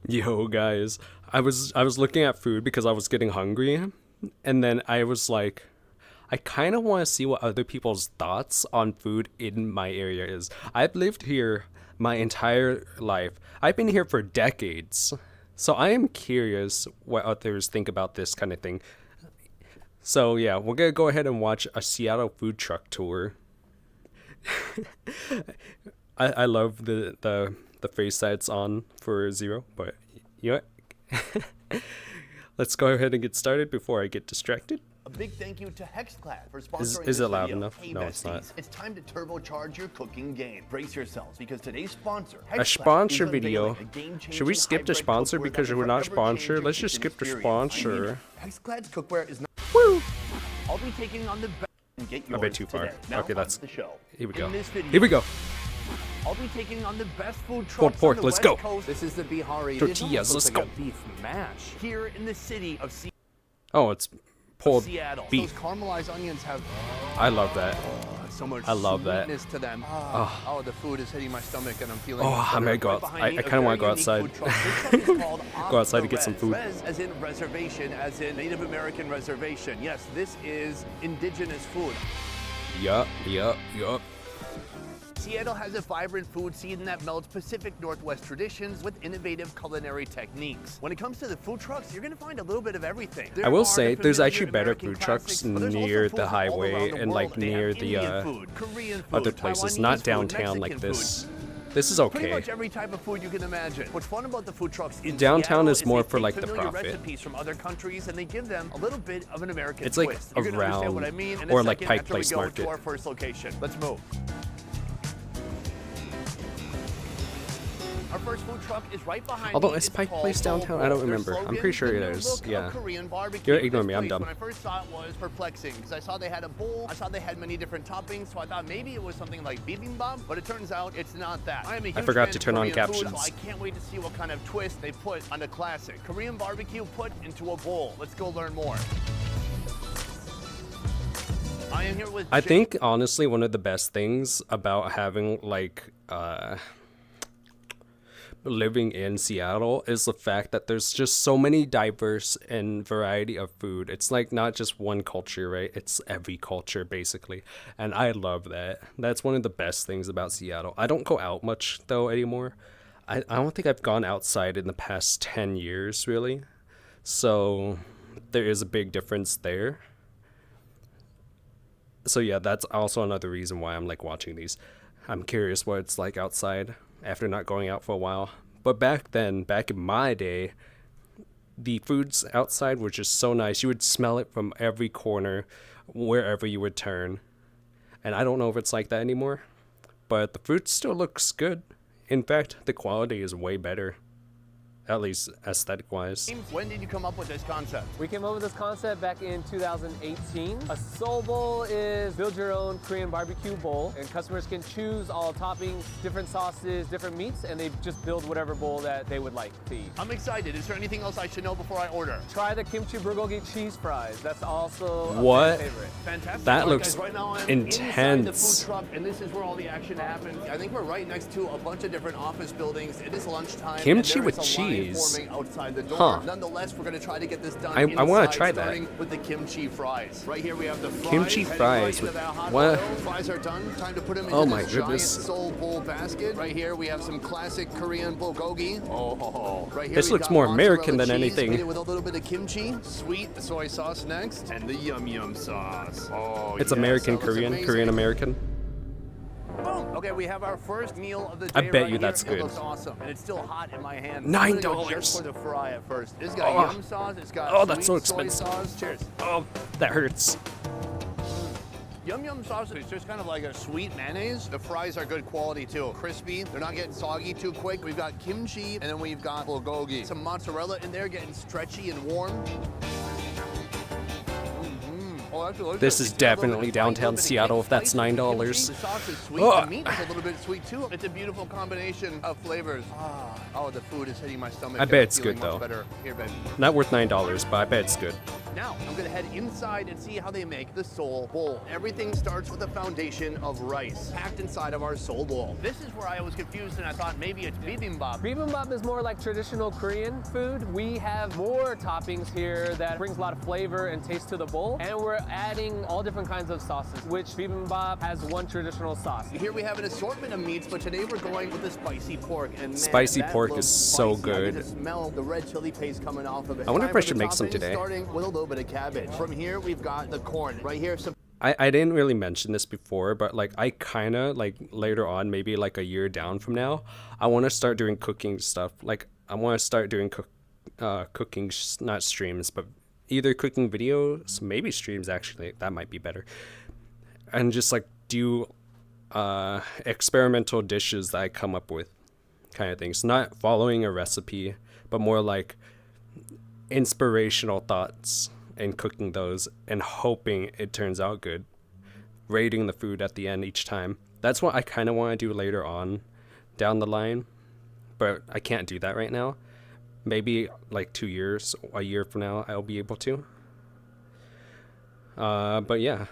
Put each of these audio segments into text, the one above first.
Yo, guys, I was looking at food because I was getting hungry, and then I was like, I kind of want to see what other people's thoughts on food in my area is. I've lived here my entire life. I've been here for decades. So I am curious what others think about this kind of thing. So yeah, we're gonna go ahead and watch a Seattle food truck tour. I love the face that it's on for Zero, but you know what? Let's go ahead and get started before I get distracted. A big thank you to HexClad for sponsoring Is this it loud video. enough? Hey, No, it's not. besties, it's time to turbocharge your cooking game. Brace yourselves because today's sponsor, A HexClad, sponsor is video. unveiling a game-changing Should we skip the hybrid sponsor cookware because that we're will not forever change sponsored? your Let's just kitchen skip the experience. sponsor. HexClad's cookware is not. Woo! I'll be taking on the best and get yours A bit too far. today. Now Okay, that's on to the show. Here we go. In this video, Here we go. I'll be taking on the best food Pulled trucks pork, on the let's West go. Coast. This is the Bihari. Tortillas, This let's almost looks go. like a beef mash here in the city of Oh, it's pulled Seattle. beef. Those caramelized onions have I love that. so much I love that. sweetness to them. Oh, the food is hitting my stomach and I'm feeling Oh, I'm gonna go out. I kind of want to go outside. Go outside to get some food. Res as in reservation, as in Native American reservation. Yes, this is indigenous food. Yup. Seattle has a vibrant food scene that melds Pacific Northwest traditions with innovative culinary techniques. When it comes to the food trucks, you're going to find a little bit of everything. I will There are say the there's familiar actually better American food trucks classics, but there's also near food the from all highway around the and like world. They near have the Indian food, Korean food, other places, not Taiwanese food, downtown like Mexican this. food. This is Pretty okay. much every type of food you can imagine. What's fun about the food trucks in Downtown Seattle is more they for, take like, the familiar profit. recipes from other countries and they give them a little bit of an American It's like twist. You're gonna understand what I around- mean in or a like second Pike after Place we go Market. to our first location. Let's move. Our first food truck is right behind Although me. is It's Pike called Place downtown? Bull I don't Bull. Their remember. I'm slogan, pretty sure the it new is, look of yeah. Korean barbecue. You're ignoring This me, I'm place, dumb. When I first saw it was perplexing because I saw they had a bowl. I saw they had many different toppings, so I thought maybe it was something like bibimbap, but it turns out it's not that. I am a huge forgot fan to of turn on Korean food, captions. so I can't wait to see what kind of twist they put on a classic Korean barbecue put into a bowl. Let's go learn more. I am here with I Jake. think honestly one of the best things about having like living in Seattle is the fact that there's just so many diverse and variety of food. It's like not just one culture, right? It's every culture basically. And I love that. That's one of the best things about Seattle. I don't go out much though anymore. I don't think I've gone outside in the past 10 years really. So there is a big difference there. So yeah, that's also another reason why I'm like watching these. I'm curious what it's like outside after not going out for a while. But back then, back in my day, the foods outside were just so nice. You would smell it from every corner, wherever you would turn. And I don't know if it's like that anymore, but the food still looks good. In fact, the quality is way better, at least aesthetic-wise. When did you come up with this concept? We came up with this concept back in 2018. A soul bowl is build your own Korean barbecue bowl, and customers can choose all toppings, different sauces, different meats, and they just build whatever bowl that they would like to eat. I'm excited. Is there anything else I should know before I order? Try the kimchi bulgogi cheese fries. That's also a What? fan favorite. Fantastic. That All right, looks guys, right now I'm intense. inside the food truck, and this is where all the action happens. I think we're right next to a bunch of different office buildings. It is lunchtime. Kimchi and there with is a line cheese. forming outside the door. Huh. Nonetheless, we're going to try to get this done. I wanna inside, try that. starting with the kimchi fries. Right here we have the fries. Kimchi heading fries right into with- that hot what? oil. Fries are done. Time to put them into Oh my this goodness. giant soul bowl basket. Right here we have some classic Korean bulgogi. Oh, right here This we've looks got more American mozzarella than cheese, anything. made it with a little bit of kimchi, sweet soy sauce next, and the yum yum sauce. Oh, It's yes, American, that looks Korean, amazing. Korean American. Boom. Okay, we have our first meal of the day. I bet right you here. that's It good. looks awesome, and it's still hot in my hand. $9. I'm gonna go just for the fry at first. It's got Oh. yum sauce. It's got Oh, that's so sweet soy expensive. sauce. Cheers. Oh, that hurts. Yum yum sauce is just kind of like a sweet mayonnaise. The fries are good quality too. Crispy. They're not getting soggy too quick. We've got kimchi, and then we've got bulgogi. Some mozzarella in there, getting stretchy and warm. Oh, that's delicious. This is You get a little definitely bit of downtown little bit of Seattle if that's spice with the $9. kimchi. The sauce is sweet. Ugh. The meat is a little bit sweet too. It's a beautiful combination of flavors. Oh, the food is hitting my stomach. I and bet I'm it's feeling good, much though. Better. Here, baby. Not worth $9, but I bet it's good. Now, I'm gonna head inside and see how they make the Seoul Bowl. Everything starts with a foundation of rice packed inside of our Seoul Bowl. This is where I was confused and I thought maybe it's bibimbap. Bibimbap is more like traditional Korean food. We have more toppings here that brings a lot of flavor and taste to the bowl. And we're adding all different kinds of sauces, which bibimbap has one traditional sauce. Here we have an assortment of meats, but today we're going with the spicy pork. And man, Spicy that pork looks is so spicy. I good. can just smell the red chili paste coming off of it. I wonder Time if I for should the make some toppings, today. Starting with a little bit of cabbage. From here, we've got the corn. Right here, some I didn't really mention this before, but like I kind of like later on, maybe like a year down from now, I want to start doing cooking stuff. Like I want to start doing cooking, not streams, but either cooking videos, maybe streams actually. That might be better. And just like do experimental dishes that I come up with, kind of things. Not following a recipe, but more like inspirational thoughts and cooking those and hoping it turns out good, rating the food at the end each time. That's what I kind of want to do later on down the line, but I can't do that right now. Maybe like 2 years, a year from now, I'll be able to. But yeah,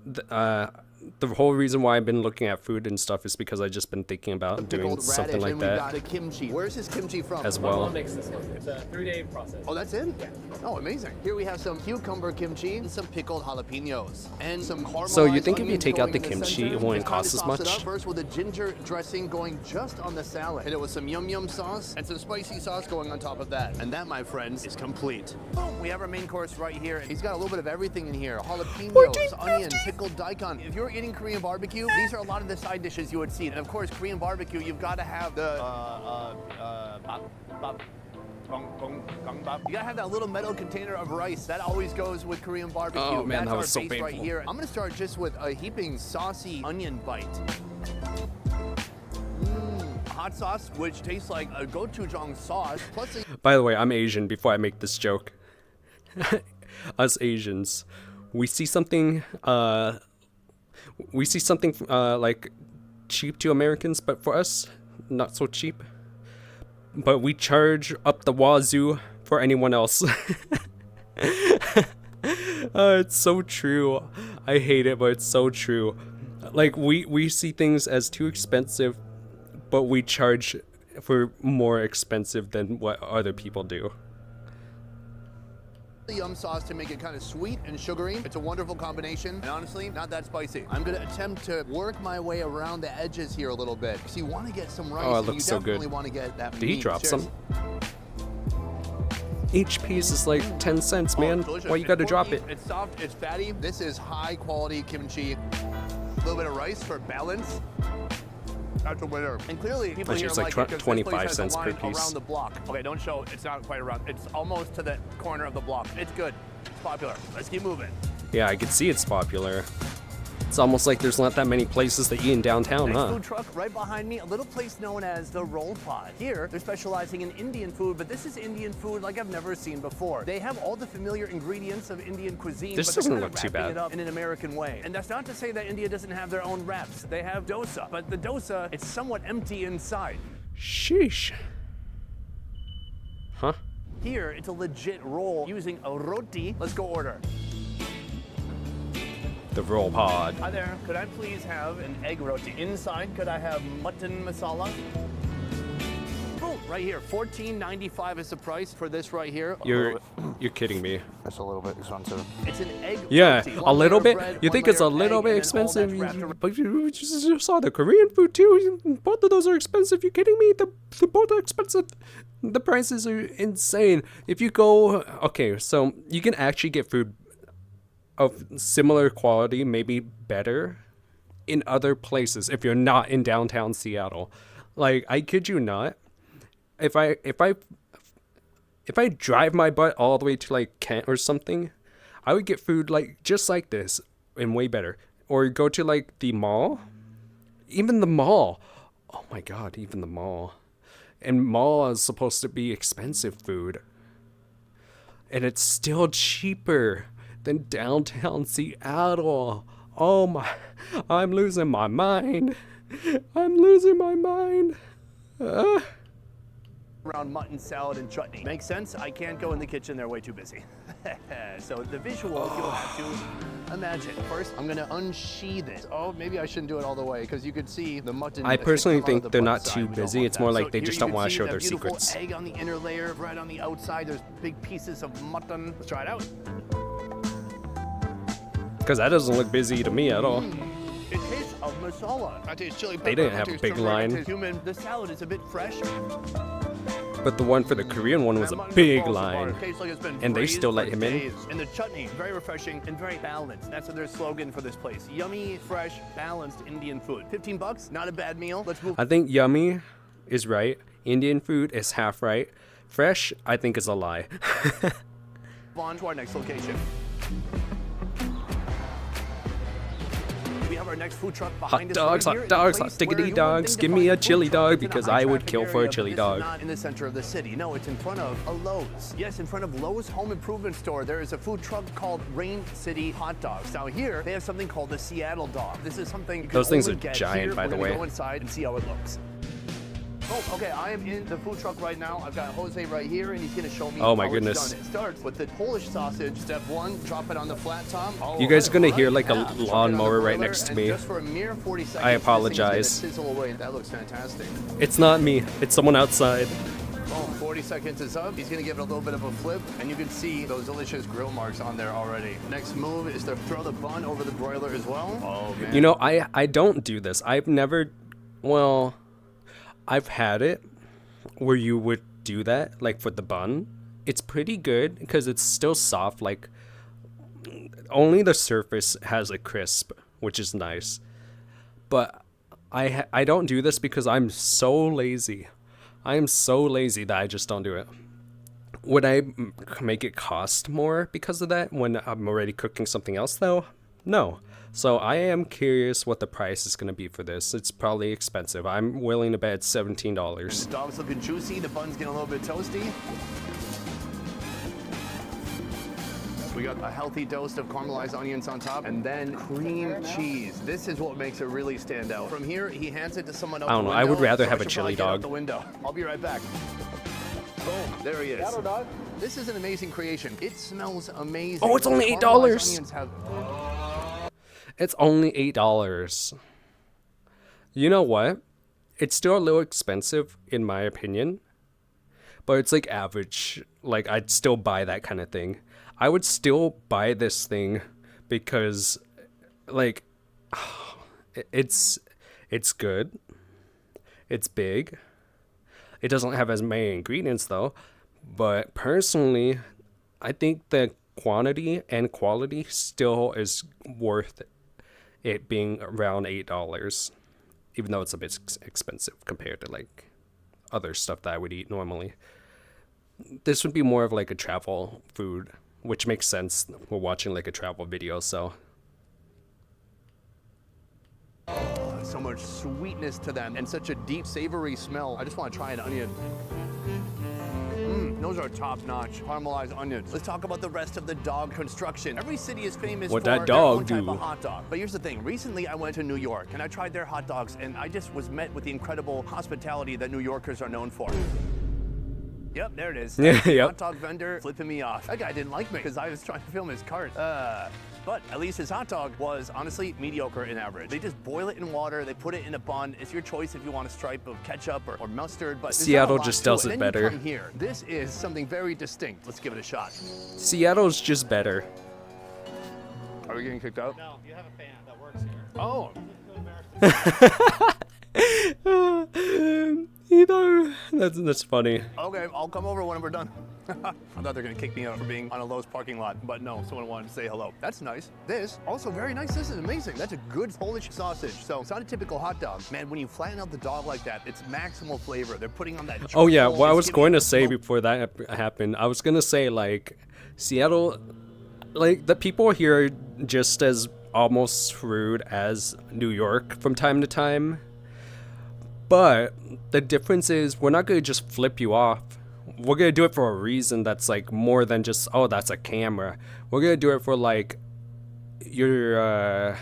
the whole reason why I've been looking at food and stuff is because I've just been thinking about doing pickled something radish, like and we've got that a kimchi. Where's this kimchi from? as My well. mom makes this one. It's a 3-day process. Oh, that's it? Yeah. Oh, amazing. Here we have some cucumber kimchi and some pickled jalapenos and some caramelized So you think if you onions take out going the in kimchi, center. it won't Just trying to cost as sauce it much? up first with a ginger dressing going just on the salad. Hit it with some yum yum sauce and some spicy sauce going on top of that. And that, my friends, is complete. Boom, we have our main course right here. He's got a little bit of everything in here. Jalapenos, onion, pickled daikon. If you're eating Korean barbecue, these are a lot of the side dishes you would see. And of course, Korean barbecue, you've got to have the you gotta have that little metal container of rice. That always goes with Korean barbecue. Oh, man, That's that our was so base right painful. here. I'm gonna start just with a heaping saucy onion bite. Hot sauce, which tastes like a gochujang sauce, plus a By the way, I'm Asian before I make this joke. Us Asians, we see something like cheap to Americans, but for us, not so cheap. But we charge up the wazoo for anyone else. It's so true. I hate it, but it's so true. Like we see things as too expensive, but we charge for more expensive than what other people do. yum sauce to make it kind of sweet and sugary. It's a wonderful combination, and honestly, not that spicy. I'm gonna attempt to work my way around the edges here a little bit, because you want to get some rice. Oh, it and looks you so good. definitely want to get that Did he meat. drop Cheers. some? Each piece is like 10 cents, man. Delicious. Why you gotta It's drop porky, it? It's soft, it's fatty. This is high quality kimchi. A little bit of rice for balance. That's a winner. And clearly, people Actually, here it's like like it 'cause this 25 place has a cents per line piece. around the block. Okay, don't show. It's not quite around. It's almost to the corner of the block. It's good. It's popular. Let's keep moving. Yeah, I can see it's popular. It's almost like there's not that many places to eat in downtown, Next huh? food truck right behind me, a little place known as the Roll Pod. Here, they're specializing in Indian food, but this is Indian food like I've never seen before. They have all the familiar ingredients of Indian cuisine, This but they're doesn't kind look of too wrapping bad. it up in an American way. And that's not to say that India doesn't have their own wraps. They have dosa, but the dosa, it's somewhat empty inside. Sheesh. Huh? Here, it's a legit roll using a roti. Let's go order. The roll pod. Hi there, could I please have an egg roti? Inside, could I have mutton masala? Boom, right here, $14.95 is the price for this right here. You're kidding me. That's a little bit expensive. It's an egg Yeah, roti. a One little layer bit. of bread, You one think it's a layer of little egg, bit and then all expensive, that's wrapped around- but you just saw the Korean food too. Both of those are expensive. You kidding me? The both are expensive. The prices are insane. If you go, okay, so you can actually get food of similar quality, maybe better, in other places if you're not in downtown Seattle. Like, I kid you not. If I drive my butt all the way to like Kent or something, I would get food like just like this and way better. Or go to like the mall. Even the mall. Oh my god, even the mall. And mall is supposed to be expensive food. And it's still cheaper than downtown Seattle. Oh my, I'm losing my mind. I'm losing my mind. around mutton salad and chutney. Makes sense? I can't go in the kitchen, they're way too busy. So the visual, you'll have to imagine. First, I'm gonna unsheath it. Oh, maybe I shouldn't do it all the way, because you could see the mutton. I personally think they're not butt too side. We don't busy. want It's that. more like So they here just you don't can want to see show that their beautiful secrets. egg on the inner layer, bread on the outside. There's big pieces of mutton. Let's try it out. Because that doesn't look busy to me at all. It tastes of masala. I taste chili pepper. They didn't I have a taste big turmeric, I line. taste cumin. The salad is a bit fresh. But the one for the Korean one was That a mutton big falls apart. line. It tastes like it's been And they braised still let for him in? days. And the chutney, very refreshing and very balanced. That's their slogan for this place. Yummy, fresh, balanced Indian food. $15, not a bad meal. Let's move I think yummy is right. Indian food is half right. Fresh, I think, is a lie. on to our next location. We have our next food truck behind Hot us dogs, right hot here in the dogs, place hot diggity where you wouldn't dogs. think to Give me find a food chili truck. dog It's in a because I would high-traffic kill for a area, but chili this dog. is not in the center of the city. No, it's in front of a Lowe's. Yes, in front of Lowe's Home Improvement Store, there is a food truck called Rain City Hot Dogs. Now here, they have something called the Seattle Dog. This is something you can Those things only are get giant, here. by the We're gonna way. go inside and see how it looks. Oh, okay, I am in the food truck right now. I've got Jose right here, and he's gonna show me Oh my how goodness. it's done. It starts with the Polish sausage. Step one, drop it on the flat top. You guys are gonna hear like a Chuck it on the lawnmower right broiler, next to and me. just for a mere 40 seconds, I this thing's gonna apologize. sizzle away. That looks fantastic. It's not me. It's someone outside. Boom, 40 seconds is up. He's gonna give it a little bit of a flip, and you can see those delicious grill marks on there already. Next move is to throw the bun over the broiler as well. Oh man. You know, I don't do this. I've never, well, I've had it where you would do that, like for the bun. It's pretty good because it's still soft. Like only the surface has a crisp, which is nice. But I don't do this because I'm so lazy. I am so lazy that I just don't do it. Would I make it cost more because of that when I'm already cooking something else though? No. So I am curious what the price is going to be for this. It's probably expensive. I'm willing to bet $17. The dog's looking juicy. The bun's getting a little bit toasty. We got a healthy dose of caramelized onions on top, and then cream cheese. This is what makes it really stand out. From here, he hands it to someone else. I don't know. I would rather have a chili dog. The window. I'll be right back. Boom, there he is. Seattle dog. This is an amazing creation. It smells amazing. Oh, it's only Caramelized $8. onions have It's only $8. You know what? It's still a little expensive in my opinion, but it's like average. Like I'd still buy that kind of thing. I would still buy this thing because like it's good. It's big. It doesn't have as many ingredients though, but personally, I think the quantity and quality still is worth it being around $8, even though it's a bit expensive compared to like other stuff that I would eat normally. This would be more of like a travel food, which makes sense. We're watching like a travel video, so. so much sweetness to them and such a deep savory smell. I just want to try an onion. Those are top-notch caramelized onions. Let's talk about the rest of the dog construction. Every city is famous What for that their own dog type do? of hot dog. But here's the thing. Recently, I went to New York, and I tried their hot dogs, and I just was met with the incredible hospitality that New Yorkers are known for. Yep, there it is. Yeah, yep. Hot dog vendor flipping me off. That guy didn't like me because I was trying to film his cart. But at least his hot dog was honestly mediocre and average. They just boil it in water, they put it in a bun. It's your choice if you want a stripe of ketchup or mustard, but there's not a Seattle lot just to does it Then better. You come here. This is something very distinct. Let's give it a shot. Seattle's just better. Are we getting kicked out? No, you have a fan that works here. Oh, That's funny. okay, I'll come over when we're done. I thought they were gonna kick me out for being on a Lowe's parking lot, but no, someone wanted to say hello. That's nice. This, also very nice. This is amazing. That's a good Polish sausage. So it's not a typical hot dog. Man, when you flatten out the dog like that, it's maximal flavor. They're putting on that Oh yeah, charcoal, what I it's was giving going it to a say smoke. before that happened, I was going to say like Seattle, like the people here are just as almost rude as New York from time to time. But the difference is we're not going to just flip you off. We're going to do it for a reason that's like more than just, oh, that's a camera. We're going to do it for like you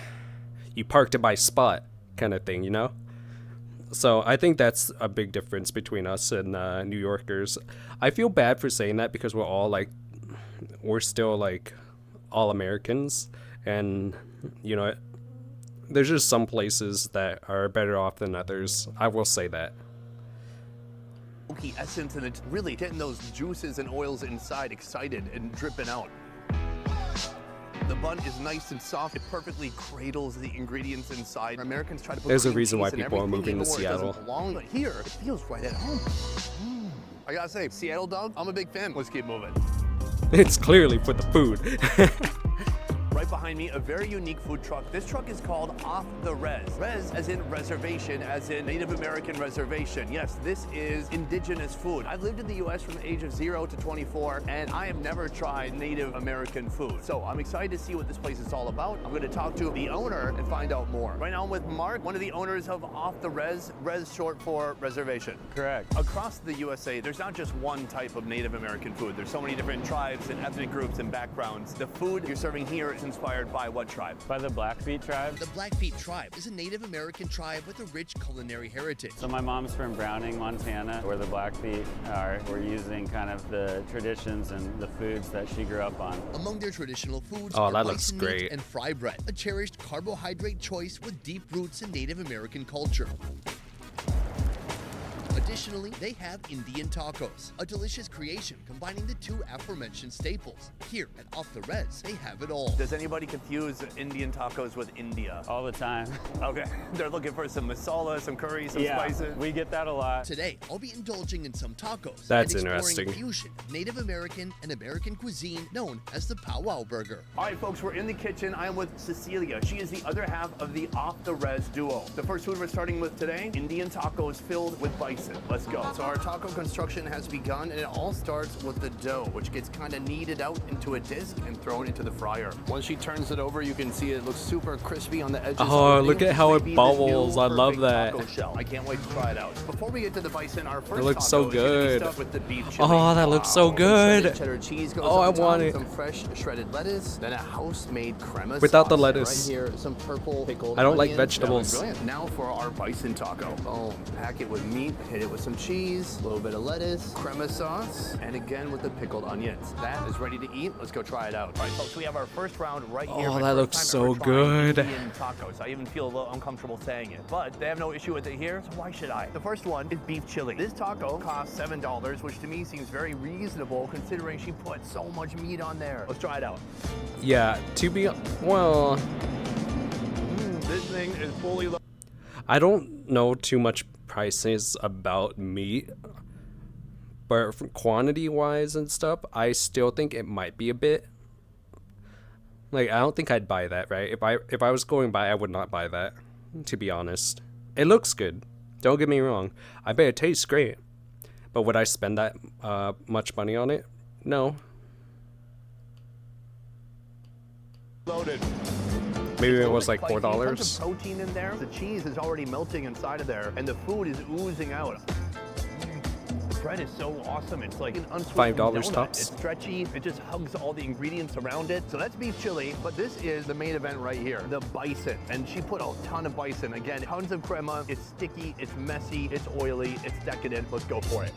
parked it by spot kind of thing, you know? So I think that's a big difference between us and New Yorkers. I feel bad for saying that because we're still like all Americans, and you know, there's just some places that are better off than others. I will say that. Smoky essence, and it's really getting those juices and oils inside excited and dripping out. The bun is nice and soft. It perfectly cradles the ingredients inside. Americans try to put There's a cream reason why cheese in people are everything, moving to even where it Seattle. doesn't belong, but here, it feels right at home. I gotta say, Seattle dog, I'm a big fan. Let's keep moving. It's clearly for the food. Right behind me, a very unique food truck. This truck is called Off the Res. Res as in reservation, as in Native American reservation. Yes, this is indigenous food. I've lived in the US from the age of 0 to 24, and I have never tried Native American food. So I'm excited to see what this place is all about. I'm gonna talk to the owner and find out more. Right now I'm with Mark, one of the owners of Off the Res, res short for reservation. Correct. Across the USA, there's not just one type of Native American food. There's so many different tribes and ethnic groups and backgrounds. The food you're serving here is inspired by what tribe? By the Blackfeet tribe. The Blackfeet tribe is a Native American tribe with a rich culinary heritage. So my mom's from Browning, Montana, where the Blackfeet are. We're using kind of the traditions and the foods that she grew up on. Among their traditional foods Oh, are that looks bison meat great. and fry bread, a cherished carbohydrate choice with deep roots in Native American culture. Additionally, they have Indian tacos, a delicious creation combining the two aforementioned staples. Here at Off the Res, they have it all. Does anybody confuse Indian tacos with India? All the time. Okay, they're looking for some masala, some curry, some Yeah, spices. we get that a lot. Today, I'll be indulging in some tacos That's and exploring interesting. fusion of Native American and American cuisine known as the powwow burger. All right, folks, we're in the kitchen. I am with Cecilia. She is the other half of the Off the Res duo. The first food we're starting with today, Indian tacos filled with bison. Let's go. So our taco construction has begun, and it all starts with the dough, which gets kind of kneaded out into a disc and thrown into the fryer. Once she turns it over, you can see it looks super crispy on the edges. Oh, already. look at This how may it be the bubbles. new I love perfect that. taco shell. I can't wait to try it out. Before we get to the bison, our first looks taco so is gonna be good. stuffed with the beef chili. Oh, that looks so Some shredded good. cheddar cheese goes Oh, on I top, want it. some fresh shredded lettuce, then a house-made crema Without the sauce. lettuce. Right here, some purple pickled I don't like onions. vegetables. That was brilliant. Now for our bison taco. Boom. Pack it with meat, hit it with some cheese, a little bit of lettuce, crema sauce, and again with the pickled onions. That is ready to eat. Let's go try it out. All right, folks, we have our first round right here. Oh, My that first looks time so ever trying good. Indian tacos. I even feel a little uncomfortable saying it, but they have no issue with it here, so why should I? The first one is beef chili. This taco costs $7, which to me seems very reasonable considering she put so much meat on there. Let's try it out. Yeah, to be well, This thing is fully loaded. I don't know too much prices about meat, but quantity wise and stuff, I still think it might be a bit. Like, I don't think I'd buy that, right? If I was going by, I would not buy that, to be honest. It looks good. Don't get me wrong. I bet it tastes great. But would I spend that much money on it? No. Loaded. Maybe It's a it was little like bit spicy. Tons $4. of protein in there. The cheese is already melting inside of there, and the food is oozing out. The bread is so awesome. It's like an unsweetened $5 donut. tops. It's stretchy. It just hugs all the ingredients around it. So that's beef chili, but this is the main event right here, the bison. And she put a ton of bison. Again, tons of crema. It's sticky. It's messy. It's oily. It's decadent. Let's go for it.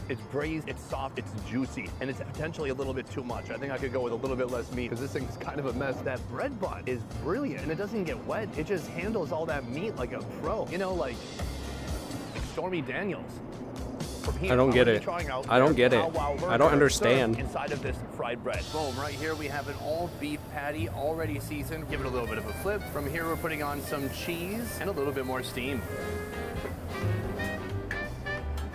It's braised, it's soft, it's juicy, and it's potentially a little bit too much. I think I could go with a little bit less meat because this thing's kind of a mess. That bread bun is brilliant, and it doesn't get wet. It just handles all that meat like a pro. You know, like Stormy Daniels. From here, I don't get I'm it. trying out I don't their get it. Powwow I burger don't understand. served inside of this fried bread. Boom, right here we have an all beef patty already seasoned. Give it a little bit of a flip. From here we're putting on some cheese and a little bit more steam.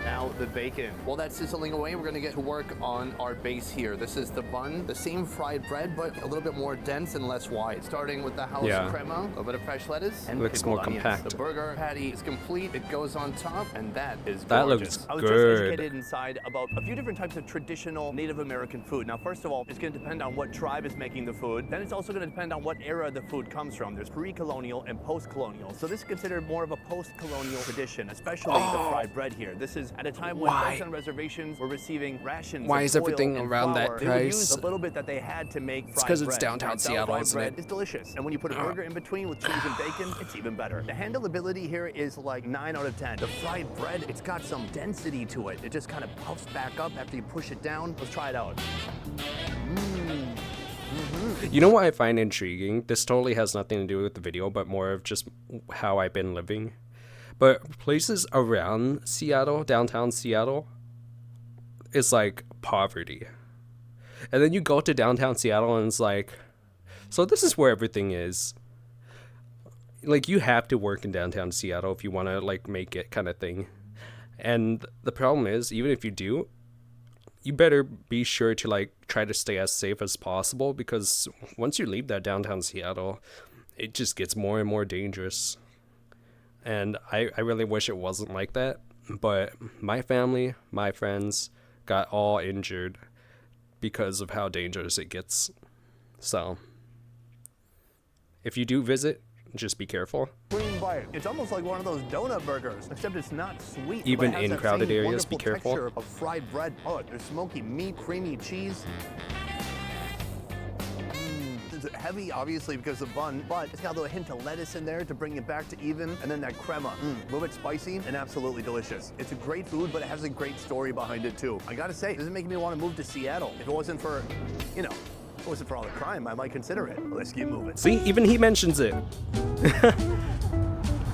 Now the bacon. While that's sizzling away, we're gonna get to work on our base here. This is the bun, the same fried bread, but a little bit more dense and less wide. Starting with the house Yeah. crema, a little bit of fresh lettuce, and Looks pickled more onions. compact. The burger patty is complete. It goes on top, and that is That gorgeous. looks I was just good. educated inside about a few different types of traditional Native American food. Now, first of all, it's gonna depend on what tribe is making the food. Then it's also gonna depend on what era the food comes from. There's pre-colonial and post-colonial. So this is considered more of a post-colonial tradition, especially the fried bread here. This is at a time time when Why? folks on reservations were receiving rations. Why of is oil everything and around that flour, they would use price? the little bit that they had to make fried 'cause it's bread. downtown Fried Seattle, fried isn't bread it? is delicious, and when you put a burger in between with cheese and bacon, it's even better. The handleability here is like 9 out of 10. The fried bread, it's got some density to it. It just kind of puffs back up after you push it down. Let's try it out. You know what I find intriguing? This totally has nothing to do with the video, but more of just how I've been living. But places around Seattle, downtown Seattle, is like poverty. And then you go to downtown Seattle and it's like, so this is where everything is. Like, you have to work in downtown Seattle if you want to, like, make it kind of thing. And the problem is, even if you do, you better be sure to, like, try to stay as safe as possible, because once you leave that downtown Seattle, it just gets more and more dangerous. And I really wish it wasn't like that, but my family, my friends got all injured because of how dangerous it gets. So if you do visit, just be careful. Cream bite. It's almost like one of those donut burgers, except it's not sweet. but Even it has in that crowded same areas, be wonderful careful. texture of fried bread. Oh, there's smoky meat, creamy cheese. It's heavy, obviously, because of the bun, but it's got a little hint of lettuce in there to bring it back to even, and then that crema. A little bit spicy and absolutely delicious. It's a great food, but it has a great story behind it, too. I gotta say, this is making me want to move to Seattle. If it wasn't for, you know, if it wasn't for all the crime, I might consider it. Let's keep moving. See, even he mentions it.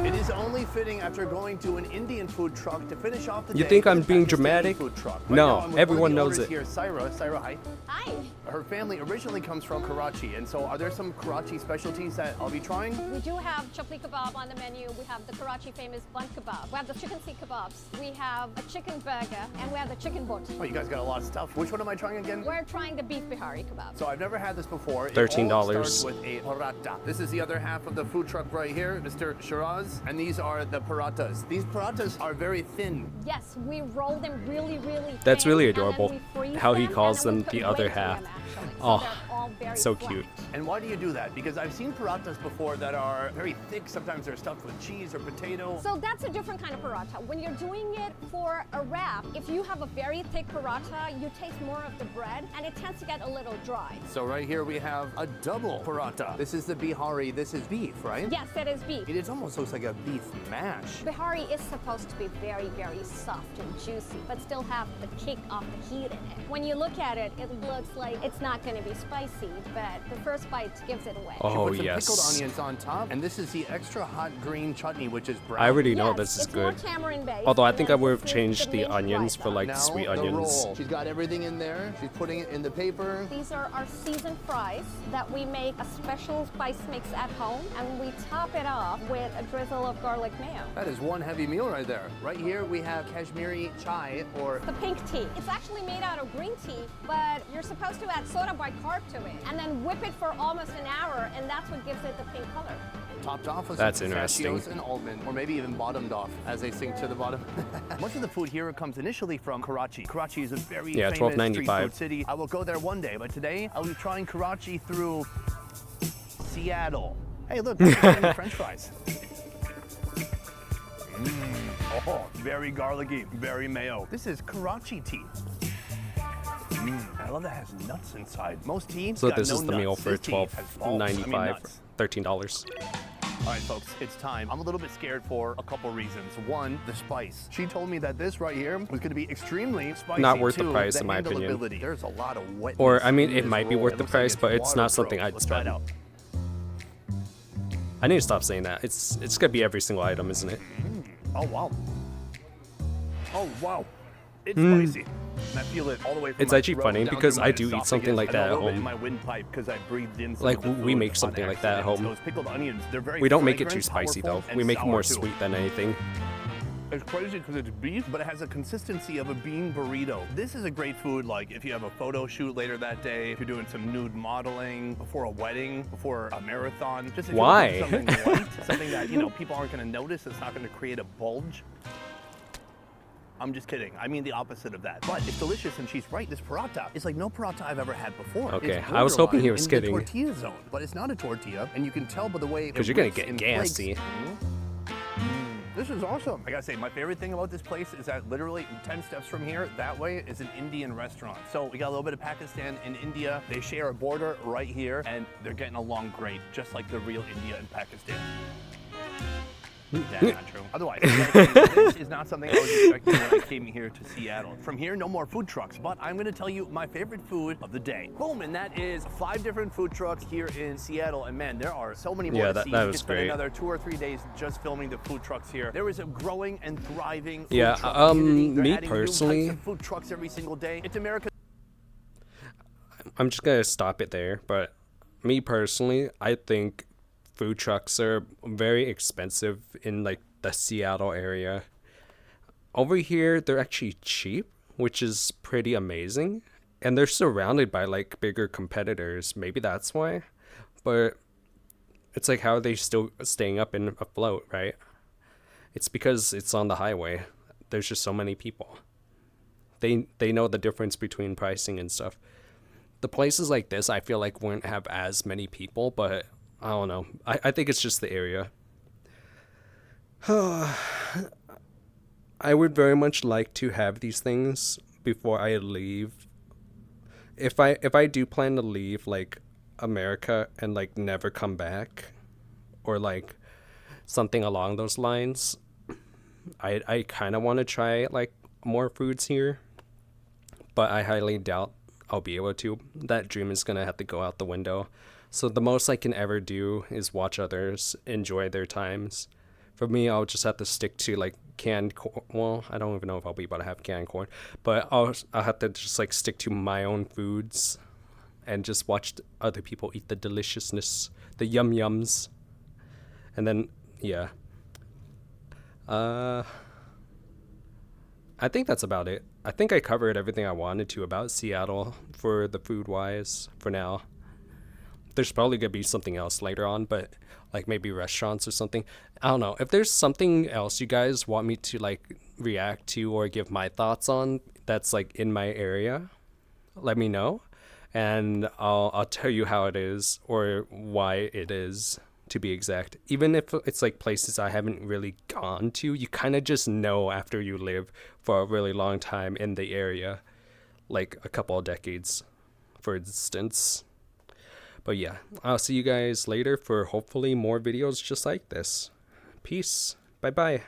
It is only fitting after going to an Indian food truck to finish off the You day think I'm with a being Pakistani dramatic? Food truck. No, now, I'm with everyone one of the knows owners it. Here, Syra. Syra, hi. Hi. Her family originally comes from Karachi, and so are there some Karachi specialties that I'll be trying? We do have chapli kebab on the menu. We have the Karachi famous bun kebab. We have the chicken seek kebabs. We have a chicken burger, and we have the chicken boat. Oh, you guys got a lot of stuff. Which one am I trying again? We're trying the beef bihari kebab. So I've never had this before. It $13. all starts with a paratha. This is the other half of the food truck right here, Mr. Shiraz, and these are the parathas. These parathas are very thin. Yes, we roll them really, really That's thin, really and then adorable, we freeze how he them, calls and then them we the put other weight in half. them, actually. Oh, they're all very so flat. cute. And why do you do that? Because I've seen parathas before that are very thick. Sometimes they're stuffed with cheese or potato. So that's a different kind of paratha. When you're doing it for a wrap, if you have a very thick paratha, you taste more of the bread, and it tends to get a little dry. So right here we have a double paratha. This is the bihari. This is beef, right? Yes, that is beef. It almost looks like a beef mash. Bihari is supposed to be very, very soft and juicy, but still have the kick of the heat in it. When you look at it, it looks like it's not going to be spicy, but the first bite gives it away. Oh, Put some yes. pickled onions on top, and this is the extra hot green chutney, which is brown. I already know Yes, this is it's more good. tamarind-based, Although I and think then I would have this is changed the mint onions raita. for like now sweet the onions. roll. She's got everything in there. She's putting it in the paper. These are our seasoned fries that we make a special spice mix at home, and we top it off with a drizzle of garlic mayo. That is one heavy meal right there. Right here we have Kashmiri chai, or The pink tea. It's actually made out of green tea, but you're supposed to add soda bicarb to it, and then whip it for almost an hour, and that's what gives it the pink color. topped off with That's some interesting. pistachios and almond, or maybe even bottomed off as they sink to the bottom. Much of the food here comes initially from Karachi. Karachi is a very Yeah, famous street $12.95. food city. I will go there one day, but today I'll be trying Karachi through Seattle. Hey, look, French fries. Oh, very garlicky, very mayo. This is Karachi tea. I love that it has nuts inside. Most tea So got this no is the meal nuts. for This tea has bulbs, I mean $12.95, nuts. $13. All right, folks, it's time. I'm a little bit scared for a couple reasons. One, the spice. She told me that this right here was going to be extremely spicy. Not worth the Two, price, in my opinion. handleability. There's a lot of wetness. Or, I mean, in it this might be roll. worth It the looks like price, but it's not waterproof. something I'd Let's try it spend. out. I need to stop saying that. It's gonna be every single item, isn't it? Oh, wow. Oh, wow. It's spicy. And I feel it all the way from It's my actually throat funny down because through I my do eat esophagus, something like and that a at little bit home. in my windpipe because I breathed in some Like, of the we food make on something like that at accident. home. Those pickled onions, they're very We don't make it fragrant, too spicy though. powerful, and We make it sour, more too. sweet than anything. It's crazy because it's beef, but it has a consistency of a bean burrito. This is a great food, like if you have a photo shoot later that day, if you're doing some nude modeling, before a wedding, before a marathon. Just if you're Why? looking for something light, something that, you know, people aren't going to notice, it's not going to create a bulge. I'm just kidding. I mean the opposite of that. But it's delicious, and she's right. This paratha is like no paratha I've ever had before. Okay, It's I was hoping he borderline was in kidding. the tortilla zone, but it's not a tortilla, and you can tell by the way it Because you're gonna whips get in gassy. flakes. This is awesome. I gotta say, my favorite thing about this place is that literally 10 steps from here, that way is an Indian restaurant. So we got a little bit of Pakistan and India. They share a border right here, and they're getting along great, just like the real India and Pakistan. That's not true. Otherwise, this is not something I was expecting when I came here to Seattle. From here, no more food trucks, but I'm gonna tell you my favorite food of the day. Boom, and that is 5 different food trucks here in Seattle, and man, there are so many more to see. That You was could spend great. another 2 or 3 days just filming the food trucks here. There is a growing and thriving food Yeah, truck community. They're me adding new types personally- of food trucks every single day. It's America. I'm just gonna stop it there, but me personally, I think food trucks are very expensive in like the Seattle area. Over here, they're actually cheap, which is pretty amazing. And they're surrounded by like bigger competitors. Maybe that's why. But it's like, how are they still staying up and afloat, right? It's because it's on the highway. There's just so many people. They know the difference between pricing and stuff. The places like this, I feel like wouldn't have as many people, but I don't know. I think it's just the area. I would very much like to have these things before I leave. If I do plan to leave like America and like never come back, or like something along those lines, I kind of want to try like more foods here, but I highly doubt I'll be able to. That dream is gonna have to go out the window. So the most I can ever do is watch others enjoy their times. For me, I'll just have to stick to like canned corn. Well, I don't even know if I'll be able to have canned corn, but I'll have to just like stick to my own foods and just watch other people eat the deliciousness, the yum yums. And then, yeah. I think that's about it. I think I covered everything I wanted to about Seattle for the food wise for now. There's probably gonna be something else later on, but like maybe restaurants or something. I don't know. If there's something else you guys want me to like react to or give my thoughts on that's like in my area, let me know, and I'll tell you how it is or why it is, to be exact. Even if it's like places I haven't really gone to, you kind of just know after you live for a really long time in the area, like a couple of decades, for instance. But yeah, I'll see you guys later for hopefully more videos just like this. Peace. Bye-bye.